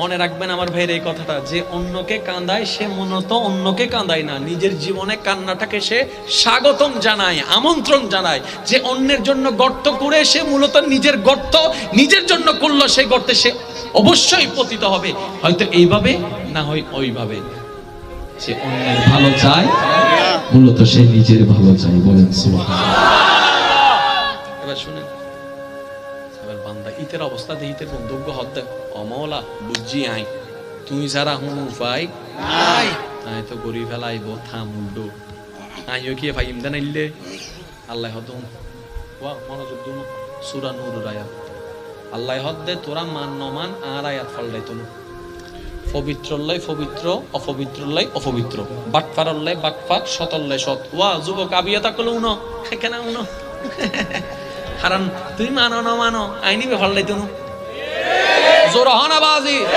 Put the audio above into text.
মনে রাখবেন আমার ভাইয়ের এই কথাটা, যে অন্যকে কাঁদায় সে মূলত অন্যকে কাঁদায় না, নিজের জীবনে কান্নাটাকে সে স্বাগতম জানায়, আমন্ত্রণ জানায়। যে অন্যের জন্য গর্ত করে সে মূলত নিজের গর্ত নিজের জন্য করলো, সেই গর্তে সে অবশ্যই পতিত হবে, হয়তো এইভাবে না হয় ওইভাবে। সে অন্যের ভালো চায়, মূলত সে নিজের ভালো চায়। বলেন সুবহানাল্লাহ। এবার শুনেন, এবার বান্দা ইতের অবস্থা দিয়ে ইতের বন্ধুজ্ঞ হদ দেয়, অমলা বুঝছি আই তুই যারা হুন উপায় নাই, আই তো গরি ফেলাইব থাম উল্টো আইও কি ভাই ইমদান আইলে আল্লাহ হদ ওয়া মনোযোগ দুন সূরা নূর আয়াত আল্লাহ হদ দে তোরা মান নমান আর আয়াত ফললাই তুমি পবিত্রল্লাই পবিত্র, অপবিত্রল্লাই অপবিত্র, বাটফারল্লাই বাটফার, সতল্লাই সৎ। ওয়া যুবক আবিয়াতা কল উনো কেন উনো কারণ তুই মানো না মানো আইনি ফললাই তুমি জোর হনা বাজি।